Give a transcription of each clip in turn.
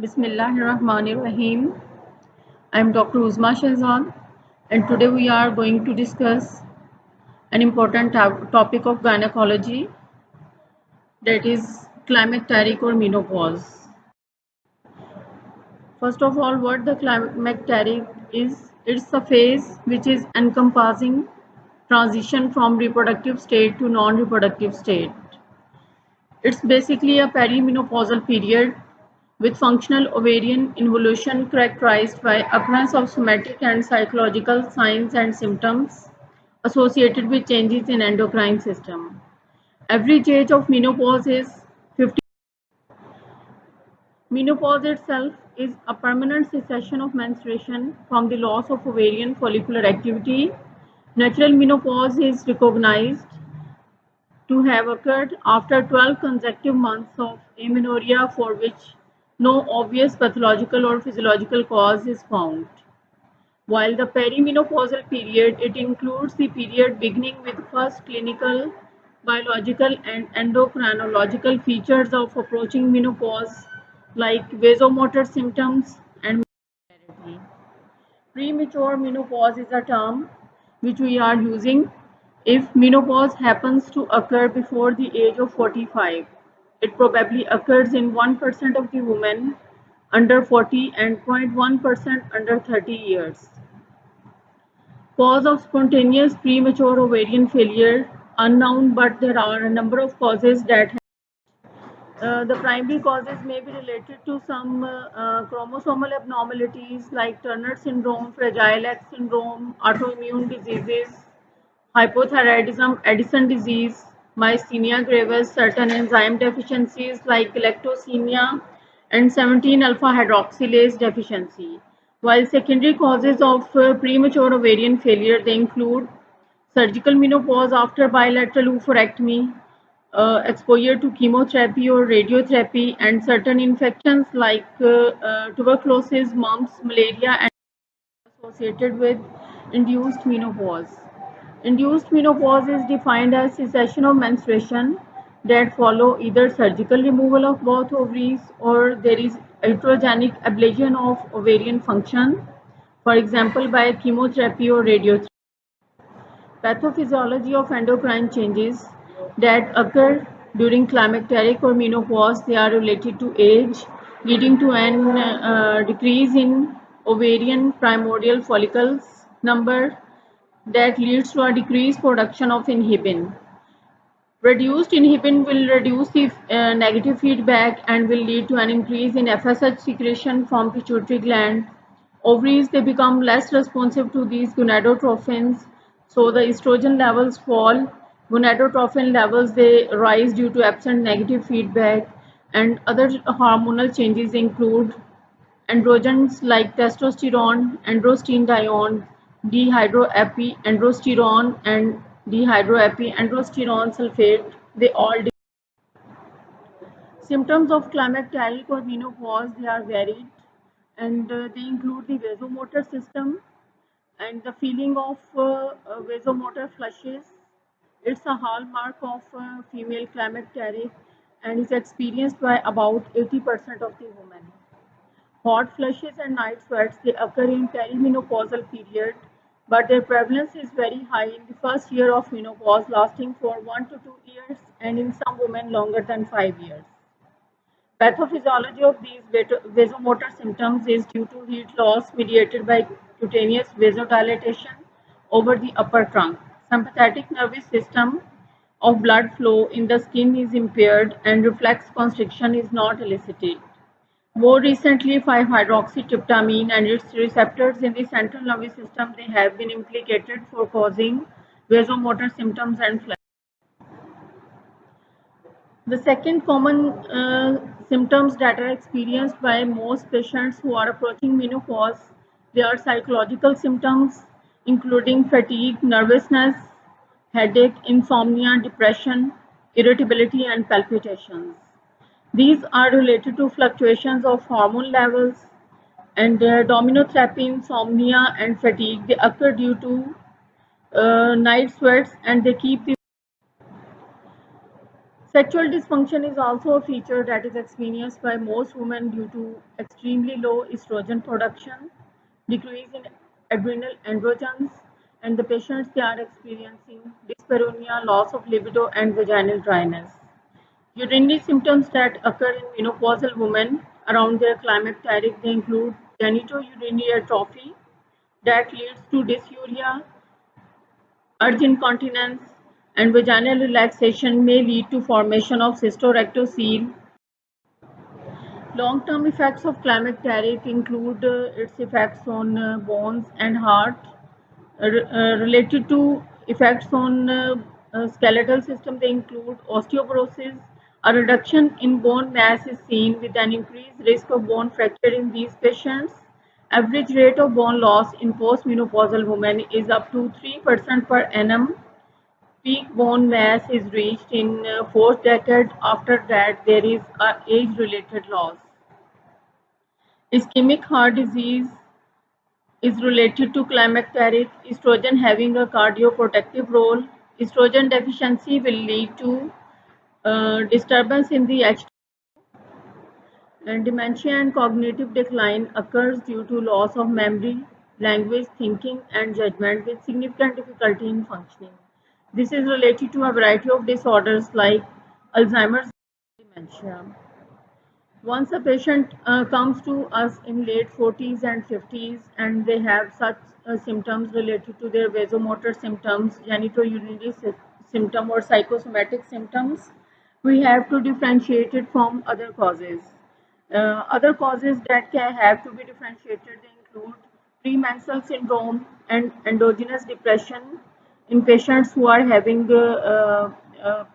Bismillahirrahmanirrahim. I am Dr. Uzma Shehzad, and today we are going to discuss an important topic of gynecology, that is climacteric or menopause. First of all, what the climacteric is, it's a phase which is encompassing transition from reproductive state to non-reproductive state. It's basically a perimenopausal period with functional ovarian involution characterized by occurrence of somatic and psychological signs and symptoms associated with changes in endocrine system. Average age of menopause is 50. Menopause itself is a permanent cessation of menstruation from the loss of ovarian follicular activity. Natural menopause is recognized to have occurred after 12 consecutive months of amenorrhea for which no obvious pathological or physiological cause is found. While the perimenopausal period, it includes the period beginning with first clinical, biological and endocrinological features of approaching menopause like vasomotor symptoms and menstrual. Premature menopause is a term which we are using if menopause happens to occur before the age of 45. It probably occurs in 1% of the women under 40 and 0.1% under 30 years. Cause of spontaneous premature ovarian failure unknown, but there are a number of causes that the primary causes may be related to some chromosomal abnormalities like Turner syndrome, Fragile X syndrome, autoimmune diseases, hypothyroidism, Addison disease, myasthenia gravis, certain enzyme deficiencies like galactosemia, and 17-alpha hydroxylase deficiency. While secondary causes of premature ovarian failure, they include surgical menopause after bilateral oophorectomy, exposure to chemotherapy or radiotherapy, and certain infections like tuberculosis, mumps, malaria, and associated with induced menopause. Induced menopause is defined as cessation of menstruation that follow either surgical removal of both ovaries or there is iatrogenic ablation of ovarian function, for example by chemotherapy or radiotherapy. Pathophysiology of endocrine changes that occur during climacteric or menopause, they are related to age, leading to an decrease in ovarian primordial follicles number that leads to a decreased production of inhibin. Reduced inhibin will reduce the negative feedback and will lead to an increase in FSH secretion from pituitary gland. Ovaries, they become less responsive to these gonadotrophins, so the estrogen levels fall. Gonadotrophin levels, they rise due to absent negative feedback, and other hormonal changes include androgens like testosterone, androstenedione, dehydroepiandrosterone, and dehydroepiandrosterone sulfate. They all symptoms of climacteric or menopause, they are varied, and they include the vasomotor system and the feeling of vasomotor flushes. It's a hallmark of female climacteric and is experienced by about 80% of the women. Hot flushes and night sweats, they occur in perimenopausal period, but their prevalence is very high in the first year of menopause, lasting for 1 to 2 years, and in some women longer than 5 years. Pathophysiology of these vasomotor symptoms is due to heat loss mediated by cutaneous vasodilatation over the upper trunk. Sympathetic nervous system of blood flow in the skin is impaired and reflex constriction is not elicited. More recently, 5-hydroxytryptamine and its receptors in the central nervous system, they have been implicated for causing vasomotor symptoms and flash. The second common symptoms that are experienced by most patients who are approaching menopause, they are psychological symptoms including fatigue, nervousness, headache, insomnia, depression, irritability, and palpitations. These are related to fluctuations of hormone levels, and dominotherapy, insomnia, and fatigue. They occur due to night sweats, and they keep the Sexual dysfunction is also a feature that is experienced by most women due to extremely low estrogen production, decrease in adrenal androgens, and the patients they are experiencing dyspareunia, loss of libido, and vaginal dryness. Urinary symptoms that occur in menopausal women around their climacteric they include genitourinary atrophy that leads to dysuria, urge incontinence, and vaginal relaxation may lead to formation of cystorectocele. Long-term effects of climacteric include its effects on bones and heart, related to effects on skeletal system. They include osteoporosis. A reduction in bone mass is seen with an increased risk of bone fracture in these patients. Average rate of bone loss in postmenopausal women is up to 3% per annum. Peak bone mass is reached in fourth decade. After that, there is a age-related loss. Ischemic heart disease is related to climacteric estrogen having a cardioprotective role. Estrogen deficiency will lead to disturbance in the HT, and dementia and cognitive decline occurs due to loss of memory, language, thinking, and judgment with significant difficulty in functioning. This is related to a variety of disorders like Alzheimer's and dementia. Once a patient comes to us in late 40s and 50s and they have such symptoms related to their vasomotor symptoms, genitourinary symptom or psychosomatic symptoms, we have to differentiate it from other causes. Other causes that can have to be differentiated include premenstrual syndrome and endogenous depression in patients who are having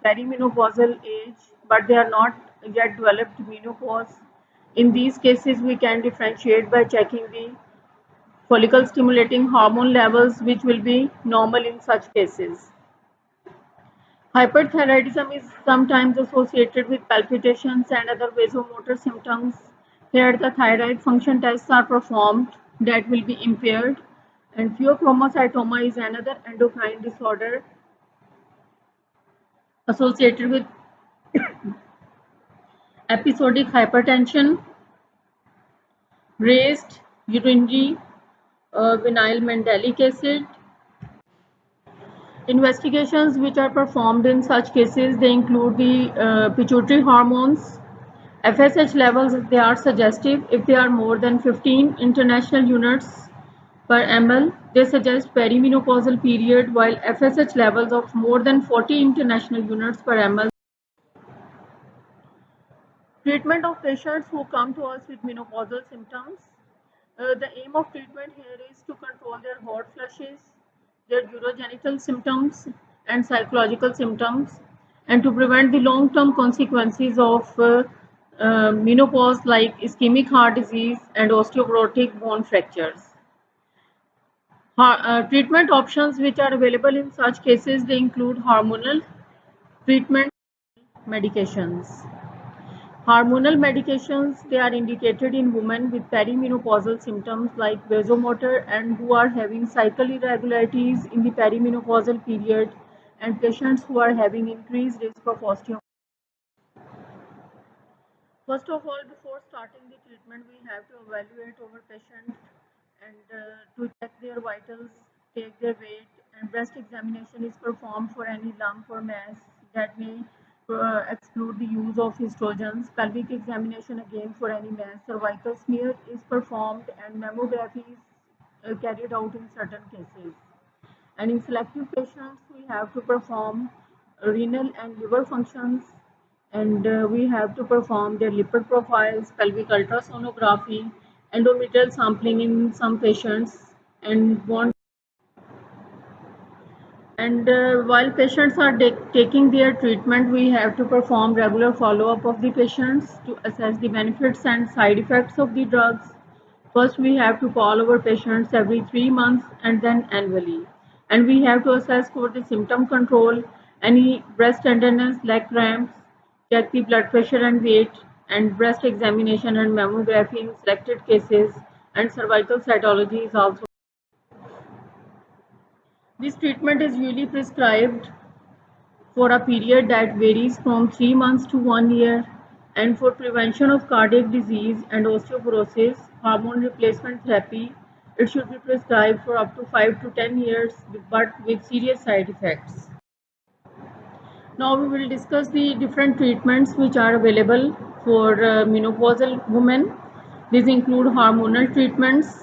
perimenopausal age but they are not yet developed menopause. In these cases, we can differentiate by checking the follicle stimulating hormone levels, which will be normal in such cases. Hyperthyroidism is sometimes associated with palpitations and other vasomotor symptoms. Here, the thyroid function tests are performed that will be impaired, and pheochromocytoma is another endocrine disorder associated with episodic hypertension, raised urinary vinyl mandelic acid. Investigations which are performed in such cases they include the pituitary hormones. FSH levels, if they are suggestive, if they are more than 15 international units per ml, they suggest perimenopausal period, while FSH levels of more than 40 international units per ml. Treatment of patients who come to us with menopausal symptoms. The aim of treatment here is to control their hot flushes, their urogenital symptoms, and psychological symptoms, and to prevent the long-term consequences of menopause like ischemic heart disease and osteoporotic bone fractures. Treatment options which are available in such cases they include hormonal treatment, medications. Hormonal medications, they are indicated in women with perimenopausal symptoms like vasomotor and who are having cycle irregularities in the perimenopausal period and patients who are having increased risk of osteoporosis. First of all, before starting the treatment, we have to evaluate our patient and to check their vitals, take their weight, and breast examination is performed for any lump or mass that may exclude the use of estrogens. Pelvic examination again for any mass. Cervical smear is performed and mammography is carried out in certain cases. And in selective patients, we have to perform renal and liver functions, and we have to perform their lipid profiles, pelvic ultrasonography, endometrial sampling in some patients, and bone. And while patients are taking their treatment, we have to perform regular follow-up of the patients to assess the benefits and side effects of the drugs. First, we have to call our patients every 3 months and then annually. And we have to assess for the symptom control, any breast tenderness, leg cramps, check the blood pressure and weight, and breast examination and mammography in selected cases, and cervical cytology is also. This treatment is usually prescribed for a period that varies from 3 months to 1 year, and for prevention of cardiac disease and osteoporosis, hormone replacement therapy, it should be prescribed for up to 5 to 10 years but with serious side effects. Now we will discuss the different treatments which are available for menopausal women. These include hormonal treatments,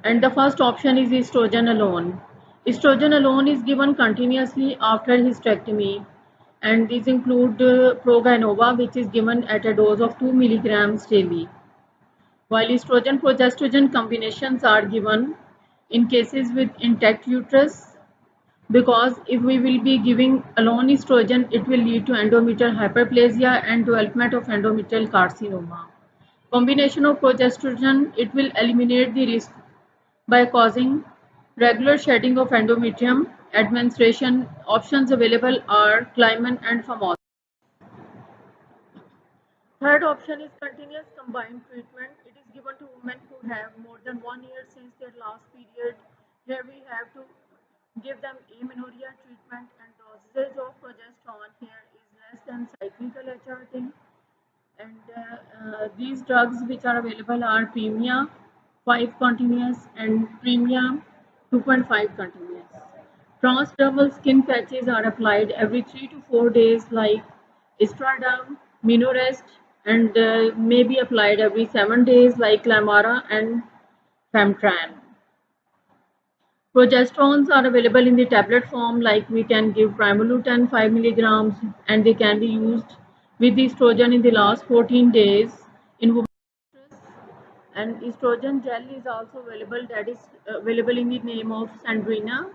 and the first option is estrogen alone. Estrogen alone is given continuously after hysterectomy, and these include Proganova, which is given at a dose of 2 milligrams daily, while estrogen progesterone combinations are given in cases with intact uterus, because if we will be giving alone estrogen, it will lead to endometrial hyperplasia and development of endometrial carcinoma. Combination of progesterone, it will eliminate the risk by causing regular shedding of endometrium. Administration options available are Clyman and Famotidine. Third option is continuous combined treatment. It is given to women who have more than 1 year since their last period. Here we have to give them amenorrhea treatment, and dosage of progesterone here is less than cyclical HRT. And these drugs which are available are Premia 5 continuous and Premia 2.5 continuous. Transdermal skin patches are applied every 3 to 4 days like Estradiol, Minorest, and may be applied every 7 days like Clamara and Famtran. Progesterones are available in the tablet form, like we can give Primolutin 5 milligrams, and they can be used with estrogen in the last 14 days in women. And estrogen gel is also available, that is available in the name of Sandrina,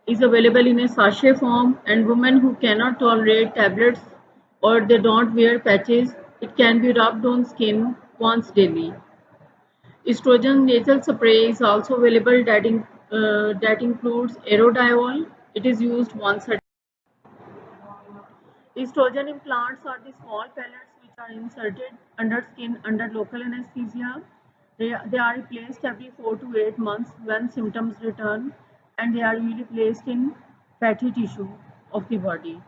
is available in a sachet form, and women who cannot tolerate tablets or they don't wear patches, it can be rubbed on skin once daily. Estrogen nasal spray is also available, that includes Aerodiol. It is used once a day. Estrogen implants are the small pellets which are inserted under skin under local anesthesia. They are replaced every 4 to 8 months when symptoms return, and they are usually placed in fatty tissue of the body.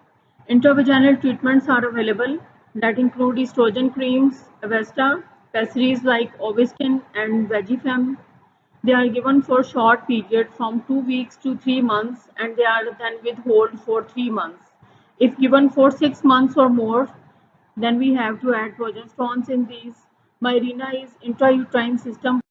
Intravaginal treatments are available, that include estrogen creams, Avesta, pessaries like Ovestin and Vegifem. They are given for short period from 2 weeks to 3 months, and they are then withheld for 3 months. If given for 6 months or more, then we have to add progesterones in these. Mirena is intrauterine system.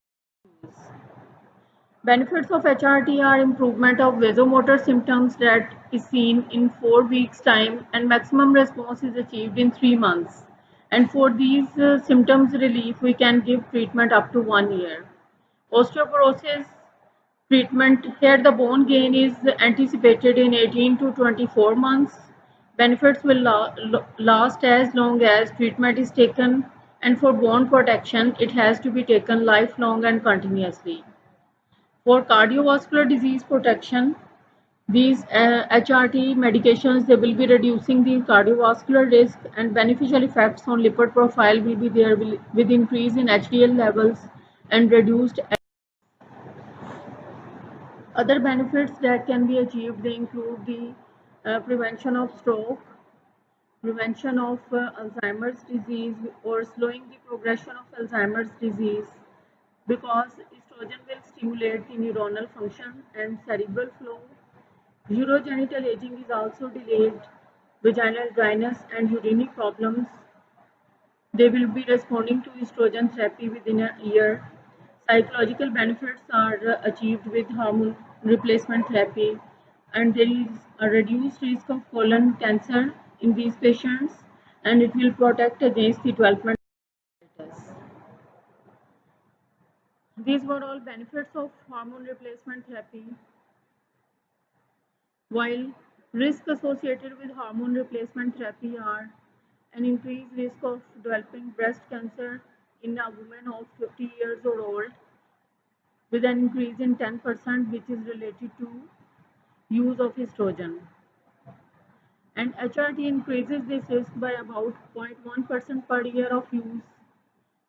Benefits of HRT are improvement of vasomotor symptoms that is seen in 4 weeks time, and maximum response is achieved in 3 months. And for these symptoms relief, we can give treatment up to 1 year. Osteoporosis treatment, here the bone gain is anticipated in 18 to 24 months. Benefits will last as long as treatment is taken, and for bone protection, it has to be taken lifelong and continuously. For cardiovascular disease protection, these HRT medications, they will be reducing the cardiovascular risk, and beneficial effects on lipid profile will be there with increase in HDL levels and reduced. Other benefits that can be achieved, they include the prevention of stroke, prevention of Alzheimer's disease, or slowing the progression of Alzheimer's disease, because estrogen will stimulate the neuronal function and cerebral flow. Urogenital aging is also delayed. Vaginal dryness and urinary problems, they will be responding to estrogen therapy within a year. Psychological benefits are achieved with hormone replacement therapy, and there is a reduced risk of colon cancer in these patients, and it will protect against the development of diabetes. These were all benefits of hormone replacement therapy. While risks associated with hormone replacement therapy are an increased risk of developing breast cancer in a woman of 50 years or old, with an increase in 10%, which is related to use of estrogen. And HRT increases this risk by about 0.1% per year of use.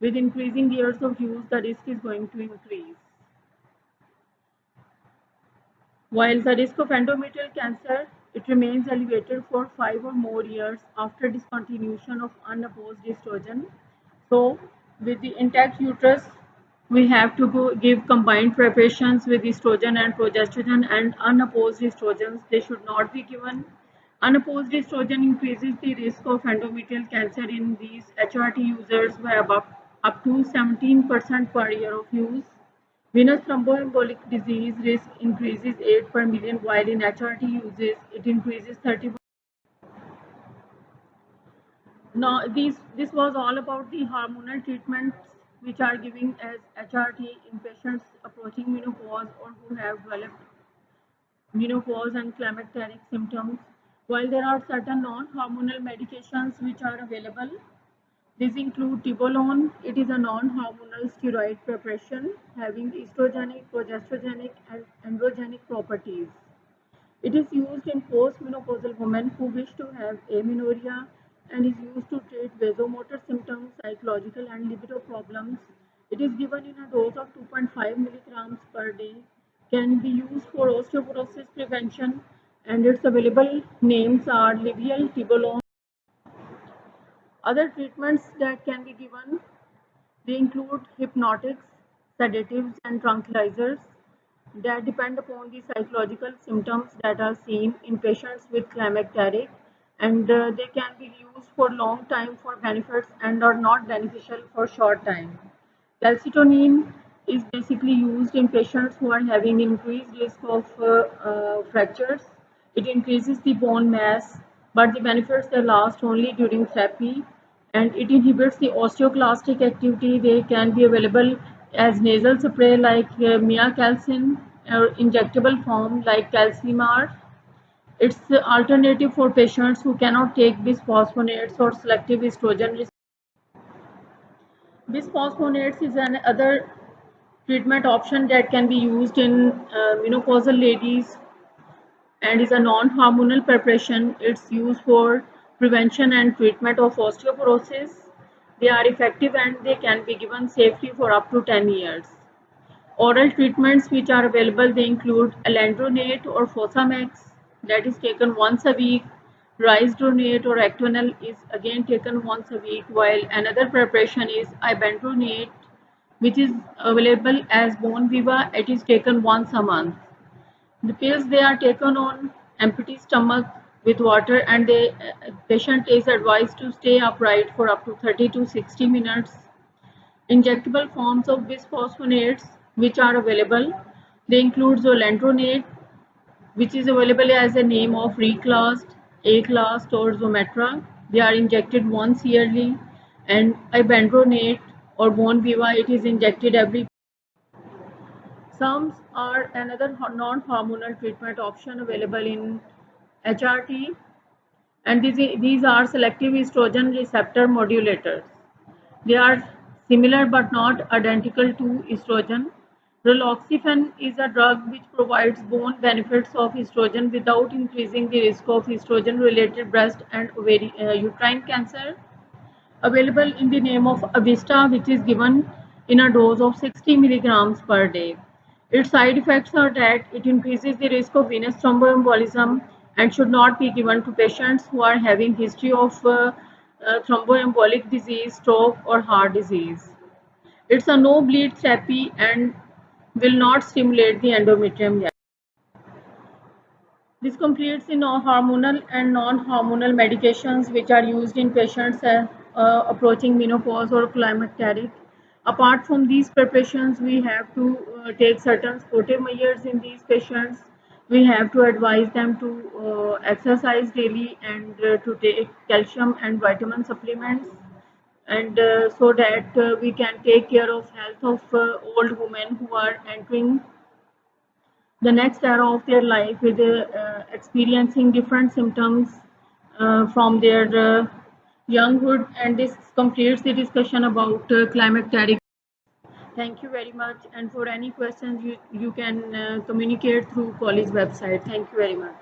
With increasing years of use, the risk is going to increase. While the risk of endometrial cancer It remains elevated for 5 or more years after discontinuation of unopposed estrogen. So, with the intact uterus, we have to give combined preparations with estrogen and progesterone, and unopposed estrogens, they should not be given. Unopposed estrogen increases the risk of endometrial cancer in these HRT users by up to 17% per year of use. Venous thromboembolic disease risk increases 8 per million, while in HRT uses it increases 30. Now, this was all about the hormonal treatments which are giving as HRT in patients approaching menopause or who have developed menopause and climacteric symptoms. While there are certain non-hormonal medications which are available, these include Tibolone. It is a non-hormonal steroid preparation having estrogenic, progesterogenic, and androgenic properties. It is used in postmenopausal women who wish to have amenorrhea and is used to treat vasomotor symptoms, psychological and libido problems. It is given in a dose of 2.5 milligrams per day, can be used for osteoporosis prevention, and its available names are Livial, Tibolone. Other treatments that can be given, they include hypnotics, sedatives, and tranquilizers that depend upon the psychological symptoms that are seen in patients with climacteric, and they can be used for long time for benefits and are not beneficial for short time. Calcitonin is basically used in patients who are having increased risk of fractures. It increases the bone mass, but the benefits they last only during therapy, and it inhibits the osteoclastic activity. They can be available as nasal spray like miacalcin, or injectable form like calcimar. It's the alternative for patients who cannot take bisphosphonates or selective estrogen. Bisphosphonates is another treatment option that can be used in menopausal ladies and is a non-hormonal preparation. It's used for prevention and treatment of osteoporosis. They are effective and they can be given safely for up to 10 years. Oral treatments which are available, they include alendronate or Fosamax, that is taken once a week. Risdronate or Actonel is again taken once a week, while another preparation is ibandronate, which is available as Bone Viva. It is taken once a month. The pills, they are taken on empty stomach with water, and the patient is advised to stay upright for up to 30 to 60 minutes. Injectable forms of bisphosphonates which are available, they include zoledronate, which is available as a name of Reclast, Aclast, or Zometra. They are injected once yearly, and ibandronate or Bone Viva, it is injected every. Some are another non-hormonal treatment option available in HRT, and these are selective estrogen receptor modulators. They are similar but not identical to estrogen. Raloxifene is a drug which provides bone benefits of estrogen without increasing the risk of estrogen-related breast and uterine cancer. Available in the name of Avista, which is given in a dose of 60 milligrams per day. Its side effects are that it increases the risk of venous thromboembolism and should not be given to patients who are having history of thromboembolic disease, stroke, or heart disease. It's a no-bleed therapy and will not stimulate the endometrium yet. This completes the hormonal and non-hormonal medications which are used in patients approaching menopause or climacteric. Apart from these preparations, we have to take certain supportive measures in these patients. We have to advise them to exercise daily and to take calcium and vitamin supplements, and so that we can take care of health of old women who are entering the next era of their life with experiencing different symptoms from their younghood. And this completes the discussion about climacteric. Thank you very much, and for any questions you can communicate through college website. Thank you very much.